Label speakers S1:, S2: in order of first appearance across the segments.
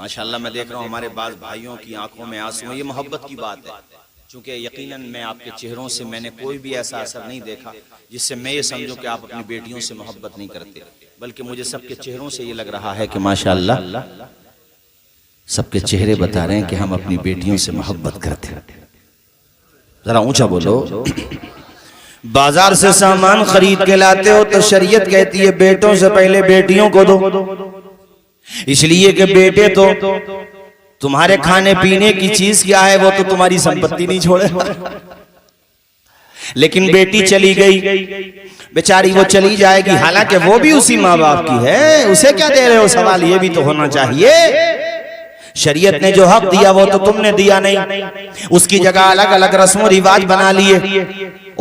S1: ماشاءاللہ میں دیکھ رہا ہوں ہمارے بعض بھائیوں کی آنکھوں میں آنسو ہیں، یہ محبت کی بات ہے، چونکہ یقیناً میں آپ کے چہروں سے میں نے کوئی بھی ایسا اثر نہیں دیکھا جس سے میں یہ سمجھوں کہ آپ اپنی بیٹیوں سے محبت نہیں کرتے، بلکہ مجھے سب کے چہروں سے یہ لگ رہا ہے کہ ماشاءاللہ سب کے چہرے بتا رہے ہیں کہ ہم اپنی بیٹیوں سے محبت کرتے ہیں۔ ذرا اونچا بولو۔ بازار سے سامان خرید کے لاتے ہو تو شریعت کہتی ہے بیٹوں سے پہلے بیٹیوں کو دو، اس لیے کہ بیٹے تو تمہارے کھانے پینے کی چیز کیا ہے وہ تو تمہاری سمپتی نہیں چھوڑے، لیکن بیٹی چلی گئی بیچاری وہ چلی جائے گی، حالانکہ وہ بھی اسی ماں باپ کی ہے، اسے کیا دے رہے ہو؟ سوال یہ بھی تو ہونا چاہیے۔ شریعت نے جو حق دیا وہ تو تم نے دیا نہیں، اس کی جگہ الگ الگ رسم و رواج بنا لیے۔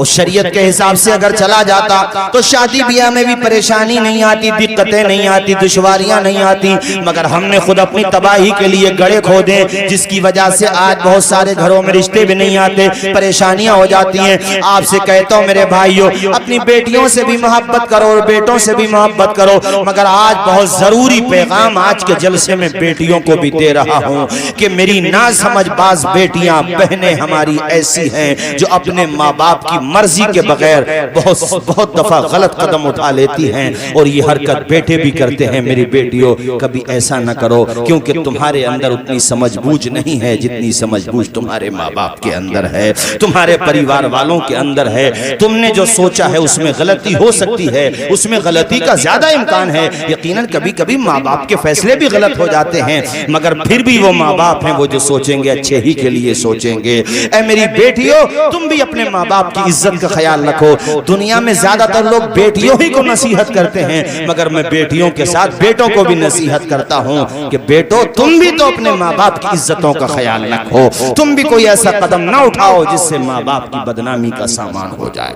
S1: اس شریعت کے حساب سے اگر چلا جاتا تو شادی بیاہ میں بھی پریشانی نہیں آتی، دقتیں نہیں آتی، دشواریاں نہیں آتی، مگر ہم نے خود اپنی تباہی کے لیے گڑھے کھودے، جس کی وجہ سے آج بہت سارے گھروں میں رشتے بھی نہیں آتے، پریشانیاں ہو جاتی ہیں۔ آپ سے کہتا ہوں میرے بھائیوں، اپنی بیٹیوں سے بھی محبت کرو اور بیٹوں سے بھی محبت کرو، مگر آج بہت ضروری پیغام آج کے جلسے میں بیٹیوں کو بھی دے رہا ہوں کہ میری نا سمجھ باز بیٹیاں بہنیں ہماری ایسی ہیں جو اپنے ماں باپ کی مرضی کے بغیر بہت دفعہ غلط قدم اٹھا لیتی ہیں، اور یہ حرکت بیٹے بھی کرتے ہیں۔ میری بیٹیوں کبھی ایسا نہ کرو، کیونکہ تمہارے اندر اتنی سمجھ بوجھ نہیں ہے جتنی سمجھ بوجھ تمہارے ماں باپ کے اندر ہے، تمہارے پریوار والوں کے اندر ہے۔ تم نے جو سوچا ہے اس میں غلطی ہو سکتی ہے، اس میں غلطی کا زیادہ امکان ہے، یقیناً کبھی کبھی ماں باپ کے فیصلے بھی غلط ہو جاتے ہیں، مگر پھر بھی وہ ماں باپ ہیں، وہ جو سوچیں گے اچھے ہی کے لیے سوچیں گے۔ اے میری بیٹیوں، تم بھی اپنے ماں باپ کی عزت کا خیال رکھو۔ دنیا میں زیادہ تر لوگ بیٹیوں ہی کو نصیحت کرتے ہیں، مگر میں بیٹیوں کے ساتھ بیٹوں کو بھی نصیحت کرتا ہوں کہ بیٹو تم بھی تو اپنے ماں باپ کی عزتوں کا خیال رکھو، تم بھی کوئی ایسا قدم نہ اٹھاؤ جس سے ماں باپ کی بدنامی کا سامان ہو جائے۔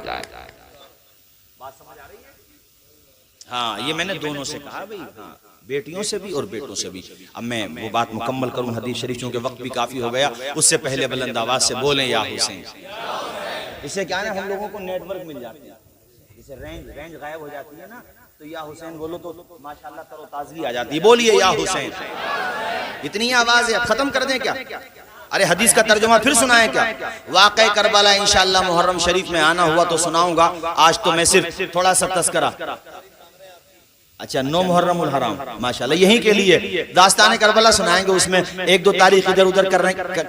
S1: ہاں یہ میں نے دونوں سے کہا بھئی، ہاں بیٹیوں سے بھی اور بیٹوں سے بھی۔ اب میں وہ بات مکمل کروں حدیث شریف، چونکہ وقت بھی کافی ہو گیا، اس سے پہلے بلند آواز سے بولیں یا حسین۔ اس سے کیا ہے ہم لوگوں کو نیٹ ورک مل جاتی ہے، اسے رینج غائب ہو جاتی ہے نا، تو یا حسین بولو تو ماشاءاللہ تر و تازگی آ جاتی ہے۔ بولیے یا حسین، اتنی آواز ہے، اب ختم کر دیں کیا؟ ارے حدیث کا ترجمہ پھر سنائیں کیا؟ واقعہ کربلا انشاءاللہ محرم شریف میں آنا ہوا تو سناؤں گا، آج تو میں صرف تھوڑا سا تذکرہ۔ اچھا 9 محرم الحرام، ماشاءاللہ یہیں کے لیے داستان کربلا سنائیں گے، اس میں ایک دو تاریخ ادھر ادھر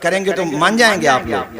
S1: کریں گے تو مان جائیں گے آپ لوگ۔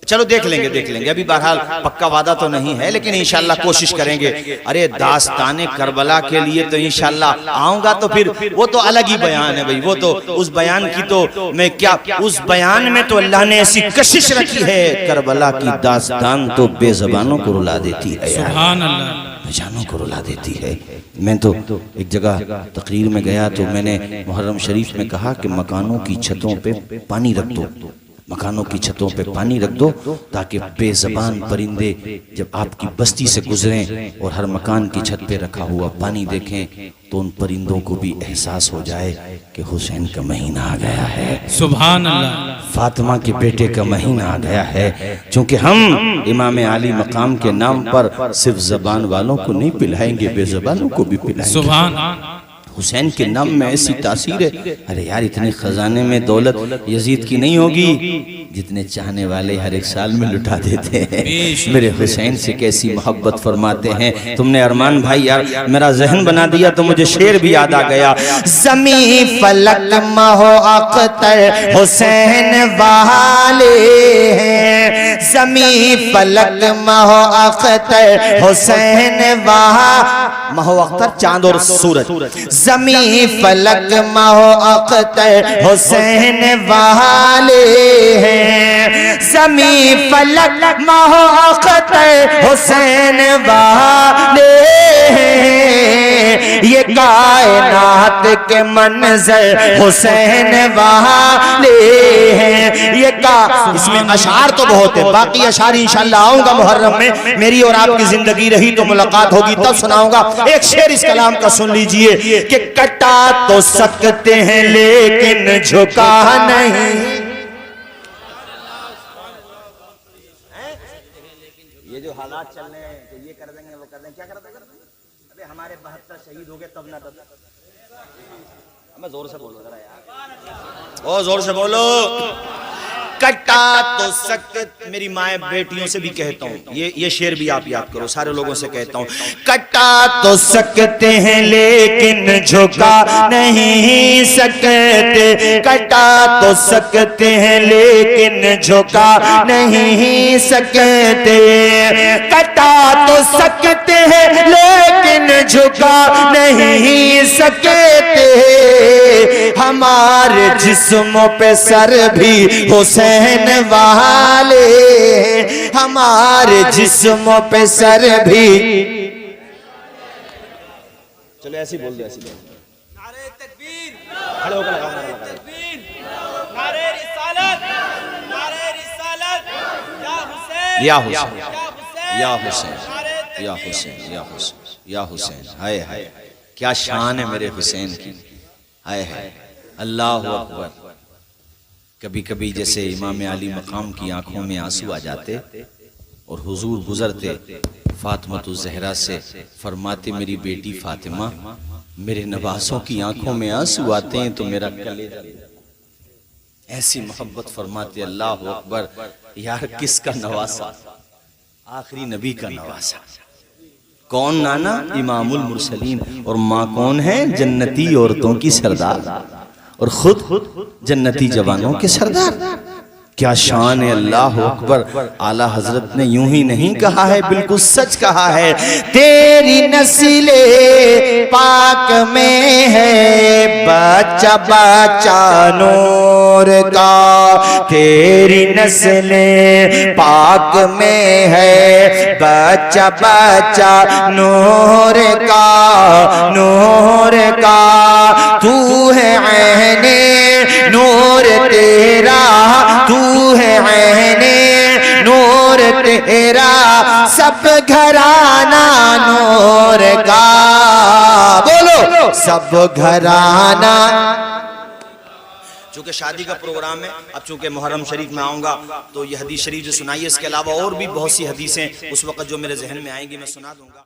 S1: چلو دیکھ لیں گے، ابھی بہرحال پکا وعدہ تو نہیں ہے، لیکن انشاءاللہ کوشش کریں گے۔ ارے داستان کربلا کے لیے تو انشاءاللہ آؤں گا، تو پھر وہ تو الگ ہی بیان ہے بھئی، وہ تو اس بیان کی تو میں کیا، اس بیان میں تو اللہ نے ایسی کشش رکھی ہے، کربلا کی داستان تو بے زبانوں کو رلا دیتی ہے، سبحان اللہ، بے جانوں کو رلا دیتی ہے۔ میں تو ایک جگہ تقریر میں گیا تو میں نے محرم شریف میں کہا کہ مکانوں کی چھتوں پہ پانی رکھ دو، مکانوں کی چھتوں پہ پانی رکھ دو، تاکہ بے زبان پرندے جب آپ کی بستی سے گزریں اور ہر مکان کی چھت پہ رکھا ہوا پانی دیکھیں تو ان پرندوں کو بھی احساس ہو جائے کہ حسین کا مہینہ آ گیا ہے، سبحان اللہ، فاطمہ کے بیٹے کا مہینہ آ گیا ہے۔ چونکہ ہم امام عالی مقام کے نام پر صرف زبان والوں کو نہیں پلائیں گے، بے زبانوں کو بھی پلائیں گے، سبحان اللہ۔ حسین کے نام میں ایسی تاثیر ہے، ارے یار اتنے خزانے میں دولت یزید کی نہیں ہوگی جتنے چاہنے والے ہر ایک سال میں لٹا دیتے ہیں۔ میرے حسین سے کیسی محبت فرماتے ہیں۔ تم نے ارمان بھائی یار میرا ذہن بنا دیا تو مجھے شعر بھی یاد آ گیا، زمین فلک مہو اختر حسین والے ہیں، زمین فلک مہو اختر حسین مہو اختر چاند اور سورج، زمین فلک مہو اختر حسین والے ہیں، زمین فلک مہو اختر حسین والے ہیں، یہ کائنات کے منظر حسین والے ہیں، یہ اس میں اشعار تو بہت ہے، باقی اشعار انشاءاللہ آؤں گا محرم میں، میری اور آپ کی زندگی رہی تو ملاقات ہوگی تب سناؤں گا۔ ایک شعر اس کلام کا سن لیجئے کہ کٹا تو سکتے ہیں لیکن جھکا نہیں، یہ جو حالات چل رہے ہیں کہ یہ کر دیں گے وہ کر دیں گے، کیا کر دیں گے؟ ابھی ہمارے 72 شہید ہو گئے تب نہ تب میں زور سے بولو ذرا یار، او زور سے بولو. کٹا تو سکت، میری مائیں بیٹیوں سے بھی کہتا ہوں، یہ شعر بھی آپ یاد کرو، سارے لوگوں سے کہتا ہوں. کٹا تو سکتے ہیں لیکن جھکا نہیں سکتے، کٹا تو سکتے ہیں لیکن جھکا نہیں سکتے، کٹا تو سکتے ہیں لیکن جھکا نہیں سکتے. ہمارے جسموں پہ سر بھی حسین والے، ہمارے جسموں پہ سر بھی. چلو ایسی بول دو، ایسی بول دو.
S2: نعرہ تکبیر،
S1: کھڑے ہو کر لگاؤ.
S2: نعرہ تکبیر، نعرہ رسالت، نعرہ رسالت، یا حسین،
S1: یا حسین، یا حسین، یا حسین، یا حسین، یا حسین. ہائے ہائے کیا شان ہے میرے حسین کی. ہائے ہائے اللہ اکبر. کبھی کبھی جیسے امام علی مقام کی آنکھوں میں آنسو آ جاتے اور حضور گزرتے فاطمۃ الزہرا سے، فرماتے میری بیٹی فاطمہ، میرے نواسوں کی آنکھوں میں آنسو آتے ہیں تو میرا کلیجہ. ایسی محبت فرماتے. اللہ اکبر. یار کس کا نواسا؟ آخری نبی کا نواسا. کون نانا؟ امام المرسلین. اور ماں کون ہے؟ جنتی عورتوں کی سردار، اور خود جنتی جوانوں کے سردار. کیا شان ہے. اللہ اکبر. اعلیٰ حضرت نے یوں ہی نہیں کہا ہے، بالکل سچ کہا ہے. تیری نسل پاک میں ہے بچہ بچہ نور کا، تیری نسل پاک میں ہے بچہ بچہ نور کا، نور کا. تو ہے عین نور تیرا، تو ہے عین نور تیرا، سب گھرانہ نور کا. بولو سب گھرانہ. چونکہ شادی کا پروگرام ہے، اب چونکہ محرم شریف میں آؤں گا تو یہ حدیث شریف جو سنائی ہے، اس کے علاوہ اور بھی بہت سی حدیثیں اس وقت جو میرے ذہن میں آئیں گی میں سنا دوں گا.